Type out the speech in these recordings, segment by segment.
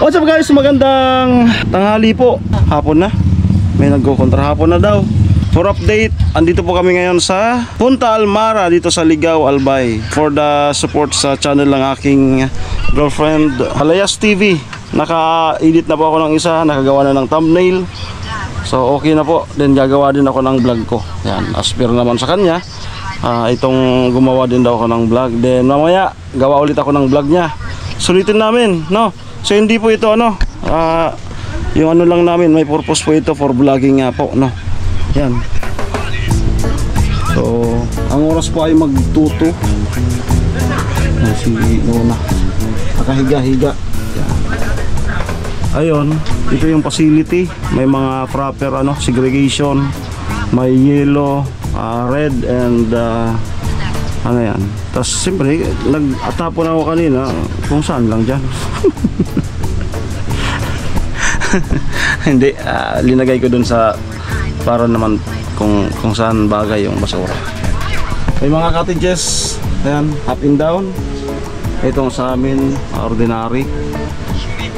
What's up guys? Magandang tanghali po. Hapon na. May nagko-kontra, hapon na daw. For update, andito po kami ngayon sa Punta Almara dito sa Ligao, Albay. For the support sa channel ng aking girlfriend, Alayas TV. Naka-edit na po ako ng isa, nakagawa na ng thumbnail. So okay na po. Then gagawa din ako ng vlog ko. Yan, aspire naman sa kanya. Itong gumawa din daw ako ng vlog. Then mamaya, gawa ulit ako ng vlog niya. Sulitin namin, no? So hindi po ito ano, yung ano lang namin, may purpose po ito for vlogging nga po, no? Yan. So, ang oras po ay magtuto. Si Nona nakahiga-higa. Ayun, ito yung facility. May mga proper ano, segregation. May yellow, red and ano yan. Tapos siyempre nag-atapon ako kanina kung saan lang dyan. Hindi, linagay ko dun sa para naman kung saan bagay yung basura. May mga cottages, ayan, up and down. Itong sa amin, ordinary.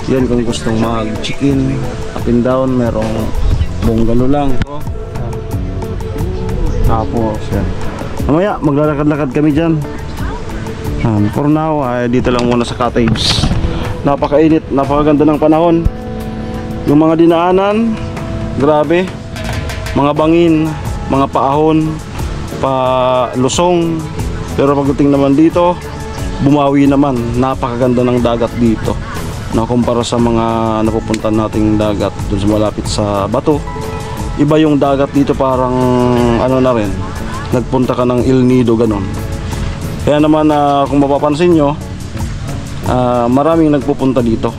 Yan kung gustong mag-check-in, up and down, merong bungalow lang. Tapos yan. Mamaya maglalakad-lakad kami dyan. For now ay dito lang muna sa cottage. Napakainit, napakaganda ng panahon. Yung mga dinaanan, grabe. Mga bangin, mga paahon, palusong. Pero pagdating naman dito, bumawi naman. Napakaganda ng dagat dito na kumpara sa mga napupuntan nating dagat dun sa malapit sa Bato. Iba yung dagat dito, parang ano na rin, nagpunta ka ng El Nido, ganon. Kaya naman kung mapapansin nyo, maraming nagpupunta dito.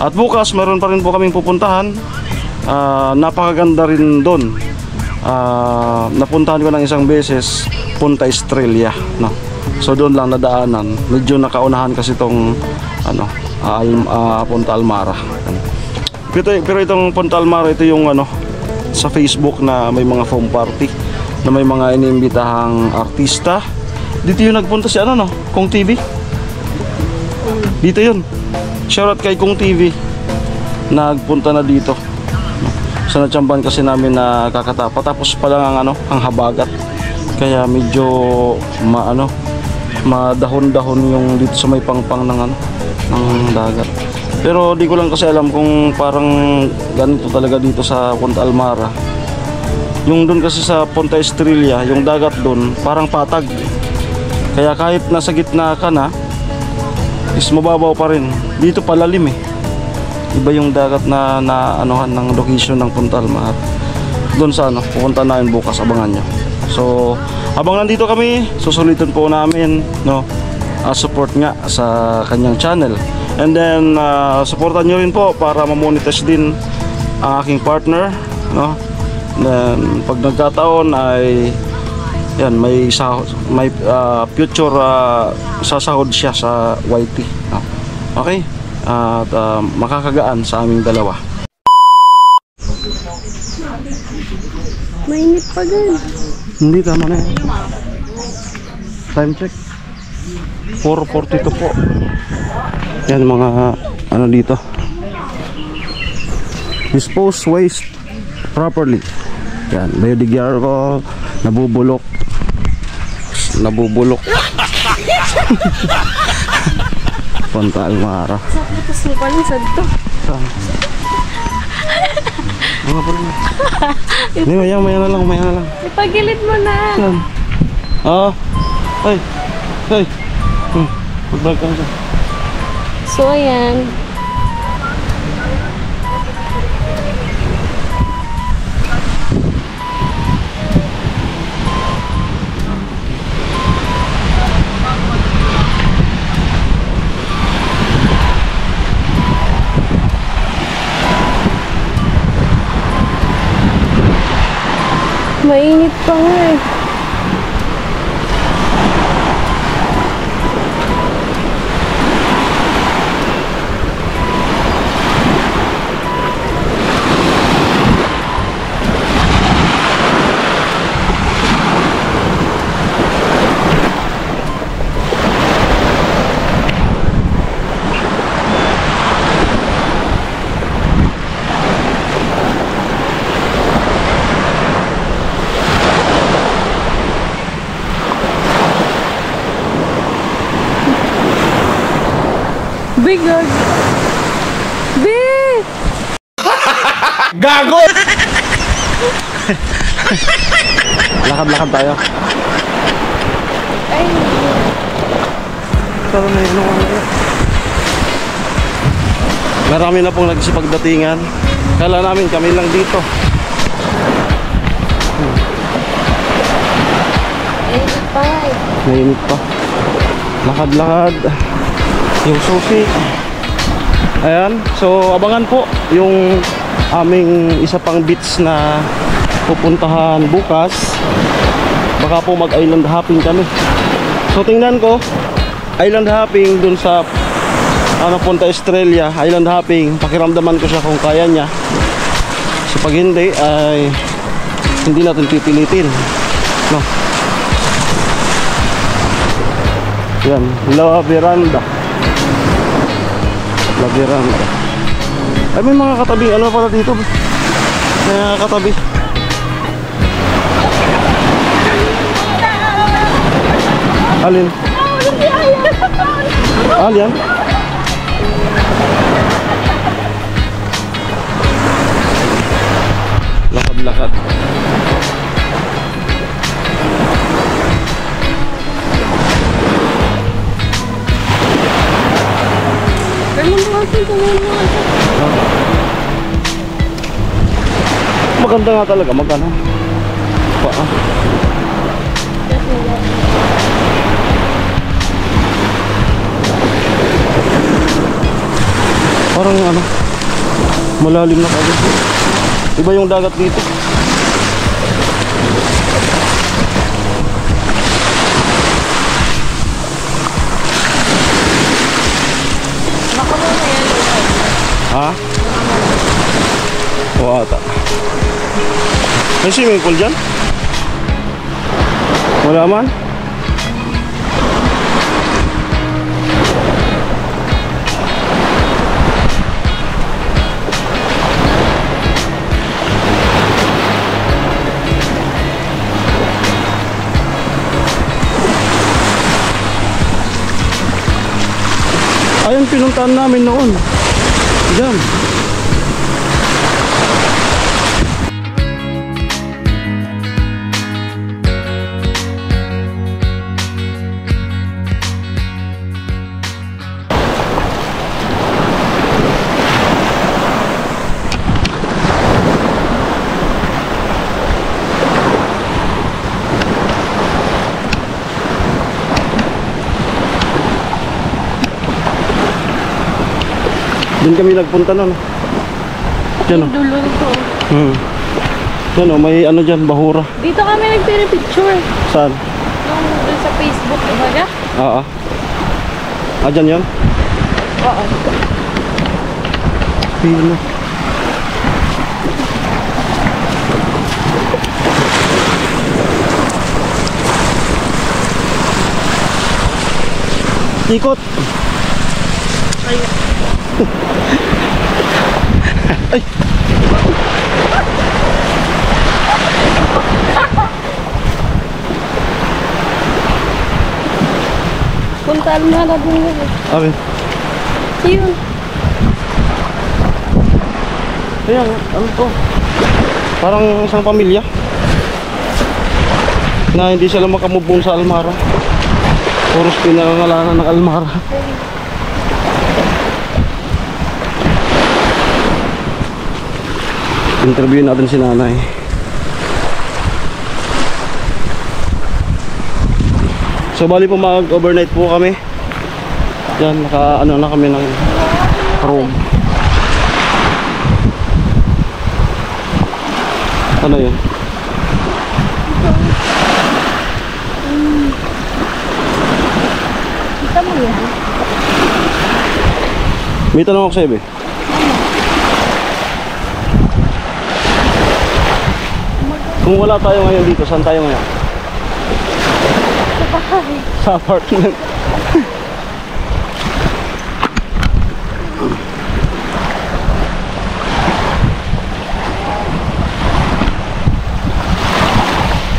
At bukas meron pa rin po kaming pupuntahan. Napakaganda rin doon. Napuntahan ko ng isang beses, Punta Estrella, no? So doon lang nadaanan. Medyo nakaunahan kasi itong ano, Punta Almara. Pero itong Punta Almara, ito yung ano, sa Facebook na may mga foam party, na may mga inimbitahang artista. Dito yung nagpunta si ano, no? Kung TV. Dito yun. Shoutout kay Kung TV. Nagpunta na dito. So natsamban kasi namin na kakatapa. Tapos pa lang ang ano, ang habagat. Kaya medyo madahon-dahon yung dito sa may pangpang ng ano, ng dagat. Pero di ko lang kasi alam kung parang ganito talaga dito sa Punta Almara. Yung doon kasi sa Punta Estrella, yung dagat doon parang patag. Kaya kahit nasa gitna ka na, is mababaw pa rin. Dito palalim eh. Iba yung dagat na anuhan ng location ng Punta Almara. Doon sa ano, pupunta namin bukas, abangan nyo. So, habang nandito kami, susulitin po namin, no, support nga sa kanyang channel. And then supportan nyo rin po para ma-monetize din ang aking partner, no? Then pag nagkataon ay yan, may future sasahod siya sa YT, no? Okay, at makakagaan sa aming dalawa. Mainit pa gan. Hindi, tama na yan. Time check 4:42 po. Yan mga ano dito, dispose waste properly. Yan, biodegrade ko, nabubulok. Punta Almara. Sakit mo pa rin sa dito. Ano pa rin? Hindi, maya na lang. Ipagilid mo na. Ay. Pag-vlog ka na. So ayan. Mainit pa nga eh. Bigog. Be! Gago! Lakad-lakad tayo. Ay, Pero may ano. Marami na pong nagsipagdatingan. Kala namin kami lang dito. init pa eh. Mainit pa. Lakad-lakad. Yung susi. Ayan. So, abangan po yung aming isa pang beach na pupuntahan bukas. Baka po mag-island hopping kami. So, tingnan ko. Island hopping dun sa Punta Estrella. Island hopping. Pakiramdaman ko siya kung kaya niya. So, pag hindi, ay hindi natin pipilitin. No? Yan, La Veranda. La Veranda. Ay, may mga katabi. Ano pala dito? May mga katabi. Alin? Alin? Lakad-lakad. Maganda nga talaga, magkano? Paa. Parang ano, malalim na kagad. Iba yung dagat dito. Ha? O ata. May swimming pool dyan? Wala man? Ayun, pinuntahan namin noon. Diyan. Doon kami nagpunta noon. Diyan o. Dulo nito. Diyan o, may ano dyan, bahura. Dito kami nagpipicture. Saan? Nung dun sa Facebook, diba? Oo. Ah, dyan yun? Oo. Pino. Ikot. Ayun. Ay. Puntaan mo na din yun. Amin. Yun. Ayan, ano to? Parang isang pamilya na hindi sila makamubong sa Almara. Puros pinangangalanan ng Almara. Interview natin si nanay. So bali po mag-overnight po kami. Yan, naka-ano na kami ng room. Ano yun? Kita mo yan? May tanong ako sa'yo, be. Kung wala tayo ngayon dito, saan tayo ngayon? Sa bahay. Sa apartment.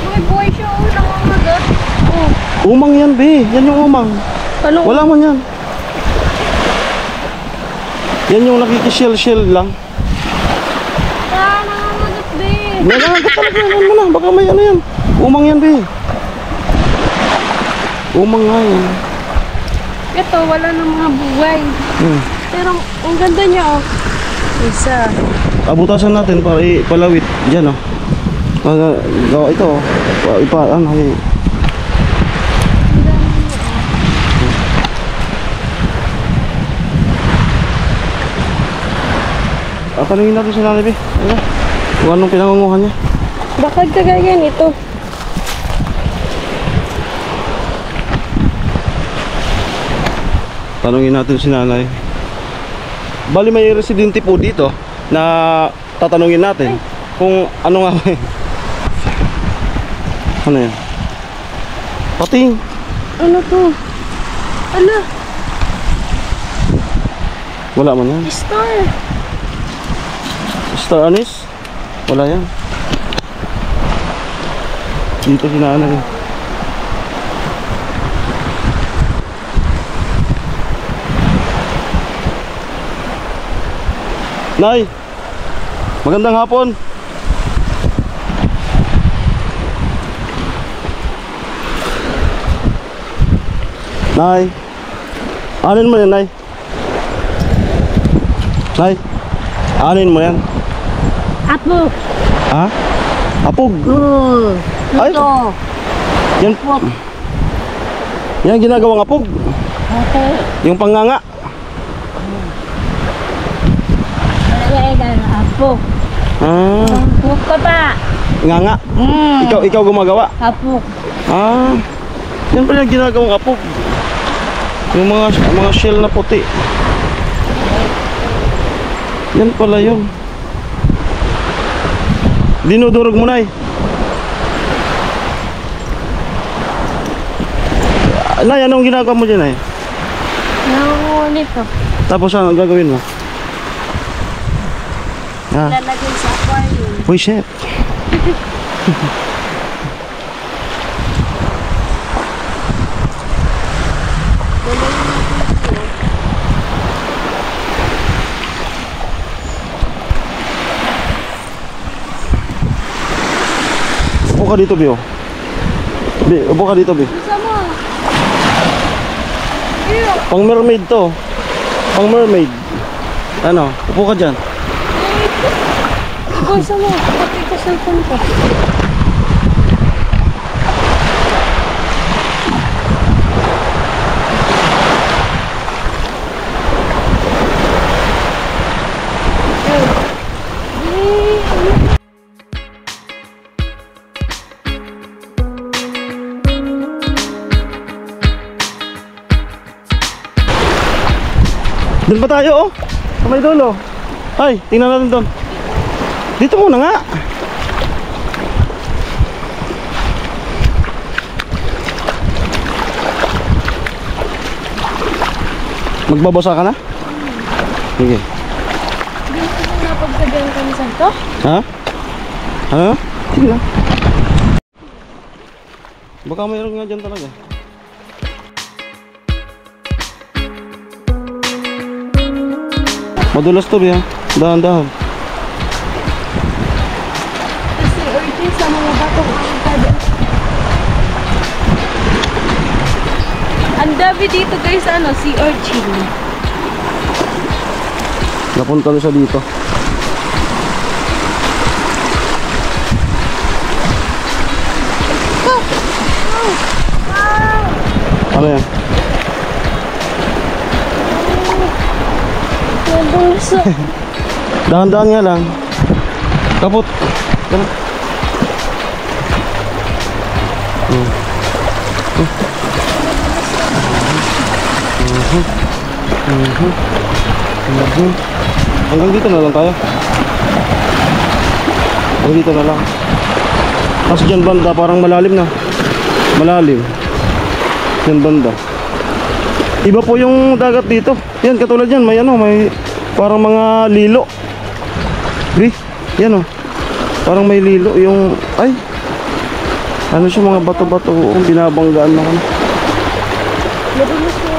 May buhay siya. Nangangagat. Oh. Umang yan, be. Yan yung umang. Ano? Wala man yan. Yan yung nakikishell-shell lang. Nangangagat din. Nangangagat talaga. Yan mo na. Baka may ano yan. Umang yan, be. Umang nga yan. Ito, wala ng mga buhay. Pero ang ganda niya, oh. Isa. Abutasan natin para ipalawit. Diyan, oh. Gawa ito, oh. Ano, eh. Tanungin natin si Nanay, be. Ano? Kung anong pinangunguhan niya. Bakit kagaya nito? Tanungin natin si Nanay. Bali may residente po dito na tatanungin natin kung ano nga ba. Ano yan? Pating. Ano to? Ala, Wala man yan. star. Star anise? Wala yan. Dito si Nanay. Nay, magandang hapon. Nay, anin mo yan, Nay? Nay, anin mo yan? Apo. Ha? Apog. Ay. Ito. Yan po. Yan ginagawang apog. Apo. Yung panganga. Apo. Ah, Apo ka pa. nganga. Ikaw gumagawa. Apo. Ah, yan pala yung ginagawang apog. Yung mga shell na puti. Yan pala yun. Dinudurog mo, Nay. Nay, anong ginagawa mo dyan, Nay? Nangungulit to. Tapos ano gagawin mo? Ah, Lalagay sa aquarium. uy, shit. Upo ka dito, Bio. Bi, upo ka dito, Bi. Sama. Iyo. Pang mermaid to. Pang mermaid. Ano? Upo ka dyan. Ikaw sama. Pati ka cellphone ko. Doon ba tayo, oh? Sa may dulo. Ay, tingnan natin doon. Dito muna nga. Magbabasa ka na? Sige. Hindi mo napagsabihan ka ni Santo? Ha? Ano? Sige lang. Baka mayroon nga dyan talaga. Madulas to, ha? Dahan-dahan. Kasi urgent sa mga batong angkada. Ang dami dito guys, ano, si urchin. Napunta na siya dito. Ano yan? Nabulso. Dahan-dahan nga lang. Kapot. Tara. Hanggang dito na lang tayo. Hanggang dito na lang. Kasi dyan banda parang malalim na. Malalim. Dyan banda. Iba po yung dagat dito. Yan katulad yan. May ano, may parang mga lilo. Di? Yan oh. Parang may lilo yung ay. Ano siya, mga bato-bato binabanggaan na ano. Nadulas mo.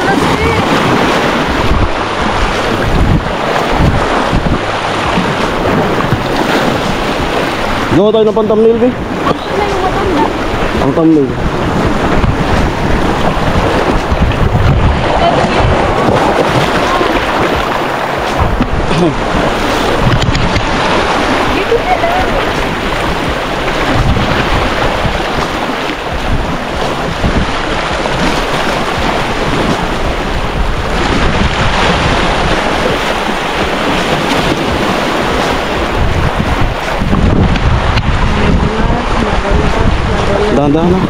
Nadulas eh. Gawa tayo ng pan-thumbnail, be. Ito na yung matanda. Ang thumbnail. Dito na lang. Dahan-dahan na.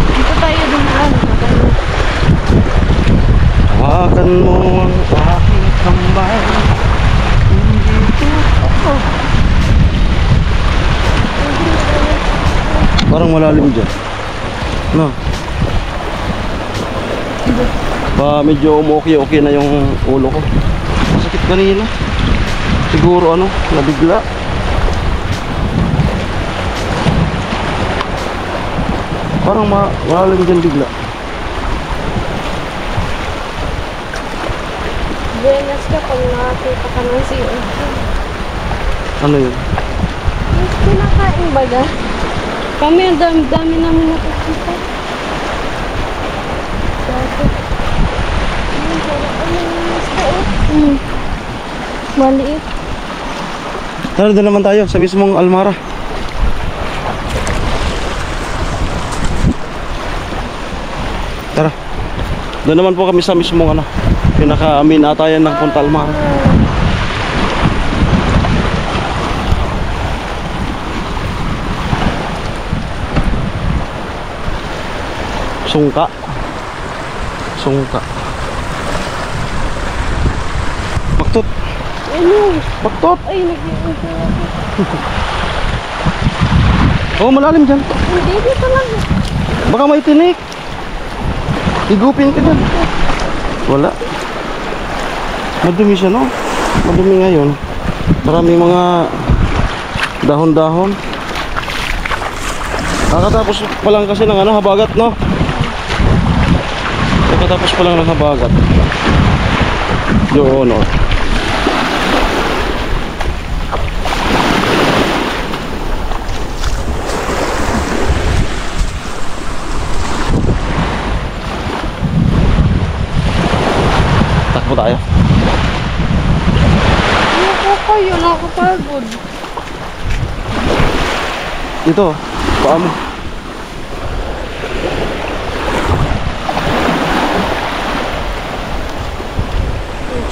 Dito tayo dumaan. Hawakan mo ang aking kamay. Dito ako. Parang malalim dyan. No? Medyo okay na yung ulo ko. Masakit kanina. Siguro nabigla. Parang malalim dyan bigla. Buenas ka pag nakakita ka ng CO2. Ano yun? Mas kinakain baga. Kami ang dami namin nakikita. Dati. Ayun, sarap. Ano yung isda, oh? Maliit. Tara, doon naman tayo sa mismong Almara. Tara. Doon naman po kami sa mismong pinaka-aminatayan ng Punta Almara. Sungka. Baktot. Ano? Baktot. Ay, nag-iinto ako. Oh, malalim dyan. Hindi, dito lang. Baka may tinik. Higupin ka dyan. Wala. Madumi siya, no? Madumi ngayon. Maraming mga dahon-dahon. Kakatapos pa lang kasi ng habagat, no? Kakatapos pa lang ng habagat. Doon, no? Takbo tayo. Ano ko kayo? Nakakapagod. Ito, paa mo.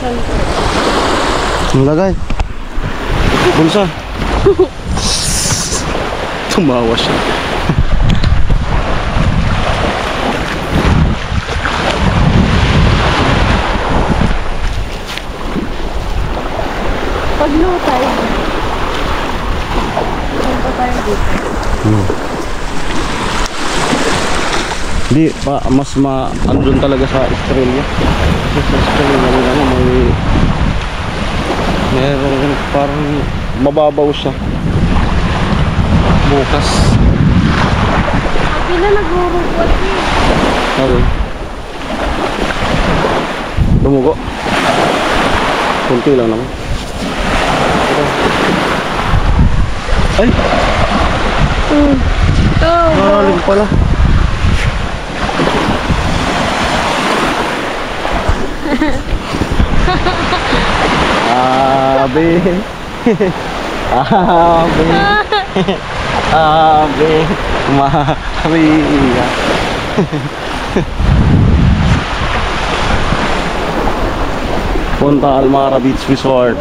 Chan ko. Ang lagay. Bulsa. Tumawa siya. Paglutay. Punta tayo dito. Hindi pa mas andun talaga sa Australia. Kasi sa Australia merong parang mababaw siya. Bukas. Sabi na nag-urugwat eh. Okay. Dumugo. Kunti lang naman. Ay! Ito. Malalim pala. Abe. Abe. Abe. Maria. Punta Almara Beach Resort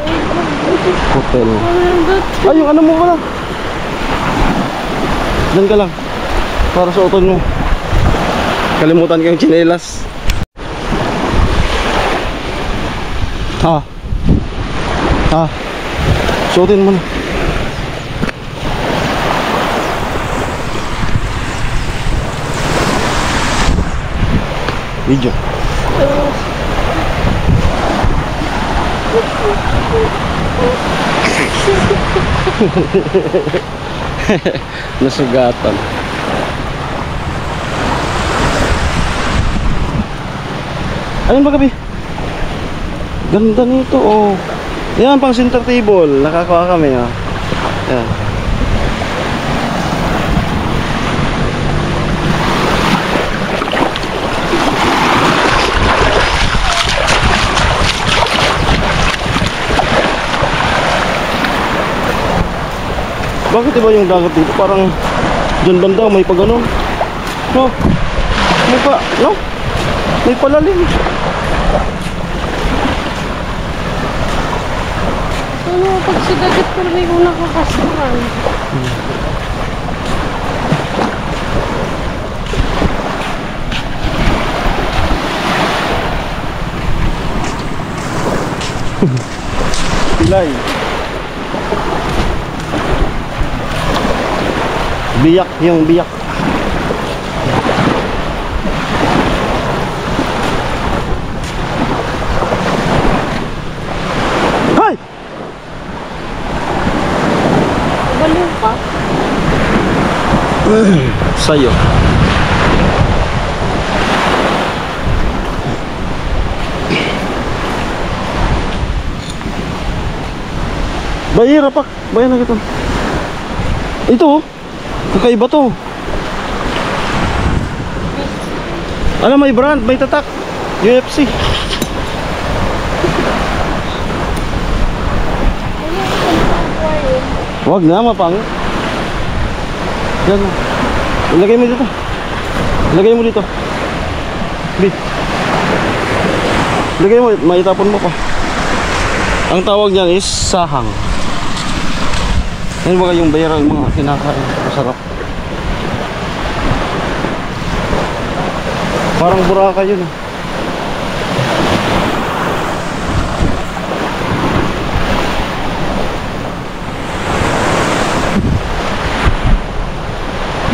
Hotel. Ay, yung mo pala. Diyan ka lang. Para sa uton mo. Kalimutan ko yung tsinelas. Suotin mo na. Video. Nasugatan. Ayun ba gabi? Ganda nito, oh. Yan, pang center table. Nakakuha kami, oh. Ayan. Bakit iba yung dagat dito? Parang dyan banda may pa ganun. No? May pa, no? May palalim. Ano, pag sa dagat pero may kung nakakasuhan. Pilay. Biyak, yung biyak. Hay! Baliw pa. Sa'yo. Bayira pak. Bayan na kita. Ito oh. Kakaiba to. Alam, may brand, may tatak. UFC. Wag na, mapang. Yan. Ilagay mo dito. Ilagay mo dito. Bit. Ilagay mo, maitapon mo pa. Ang tawag niyan is sahang. Yan ba yung bayra yung mga kinakain. Masarap. Parang buraka yun.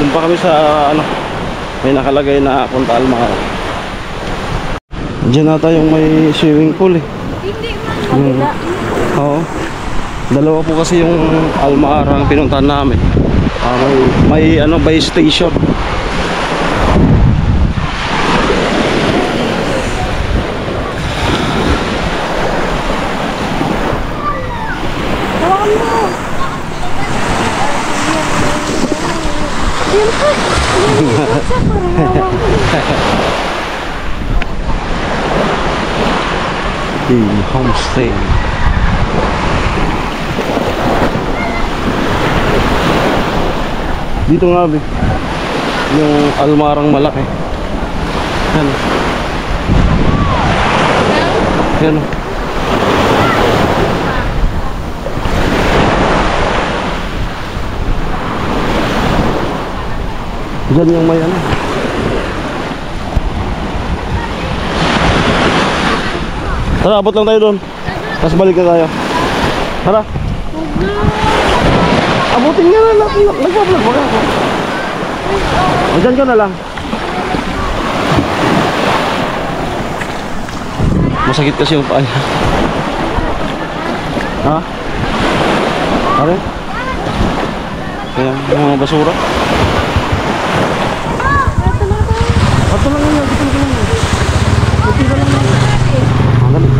Doon pa kami sa ano, may nakalagay na Punta Almara. Diyan nata yung may swimming pool eh. Yung, oo. Dalawa po kasi yung Almara ang pinuntahan namin. May ano, by station. Homestay. Dito nga be, yung almarang malaki. Yan. Yan. Diyan yung may ano. Tara, abot lang tayo doon. Tapos balik na tayo. Tara. Abutin nga na lang. Nagpa-vlog mo ka ako. O, dyan ka na lang. Masakit kasi yung paa niya. Ha? Pare? Kaya yung mga basura. Ato lang yan. Ato lang yan. Ato lang yan. Ang galing.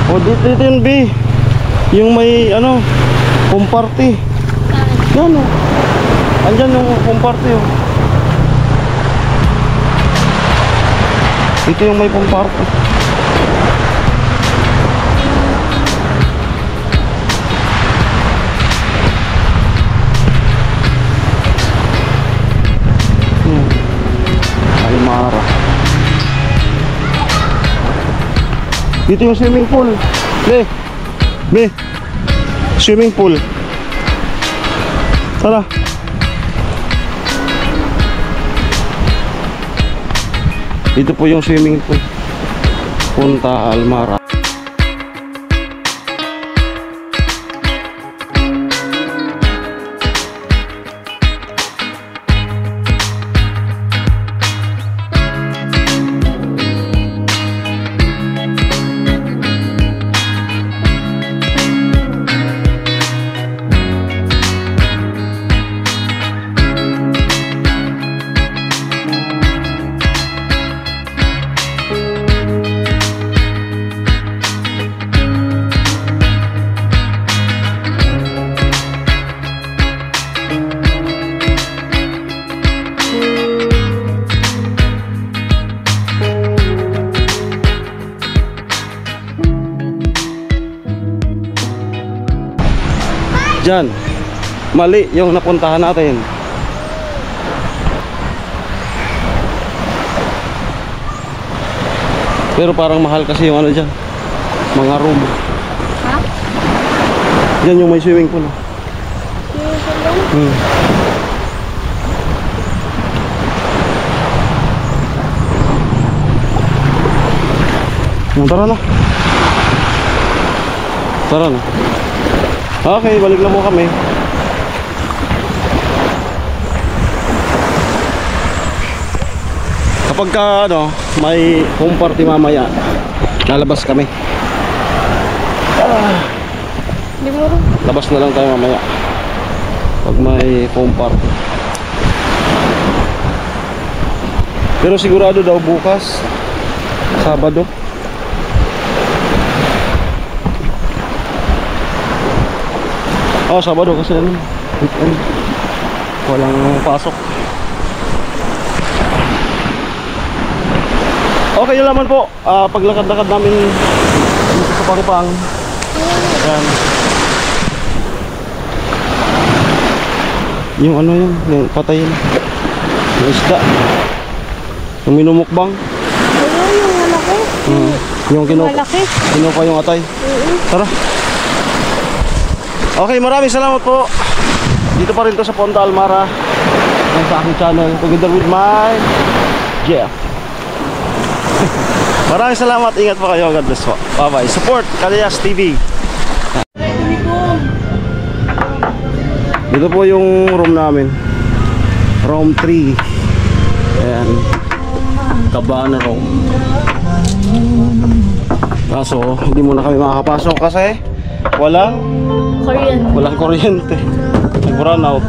O dito yun B. Yung may ano, home party. Yan o. Andyan yung home party o. Ito yung may home party. Almara. Dito yung swimming pool. Be. Swimming pool. Tara. Dito po yung swimming pool. Punta Almara. Diyan. Mali yung napuntahan natin. Pero parang mahal kasi yung ano dyan, mga room. Ha? Yan yung may swimming pool. Tara na. Tara na. Okay, balik na po kami. Kapag ka, ano, may home party mamaya, lalabas kami. Siguro. Labas na lang tayo mamaya pag may home party. Pero sigurado daw bukas Sabado. Oh, Sabado kasi ano, weekend. Walang pasok. Okay yun naman po. Paglakad-lakad namin dito sa Pangpang. Ayan. Yung ano yun, yung patay yun. Yung isda. Yung minumukbang. Oo, yung malaki. Yung Malaki. kinuha yung atay. Tara. Okay, maraming salamat po. Dito pa rin to sa Ponta Almara. Yan sa aking channel. Together with my Jeff. Maraming salamat. Ingat po kayo. God bless po. Bye bye. Support Kalayas TV. Dito po yung room namin. Room 3. Ayan. Cabana room. Kaso hindi muna kami makakapasok kasi walang kuryente. Nag-run out.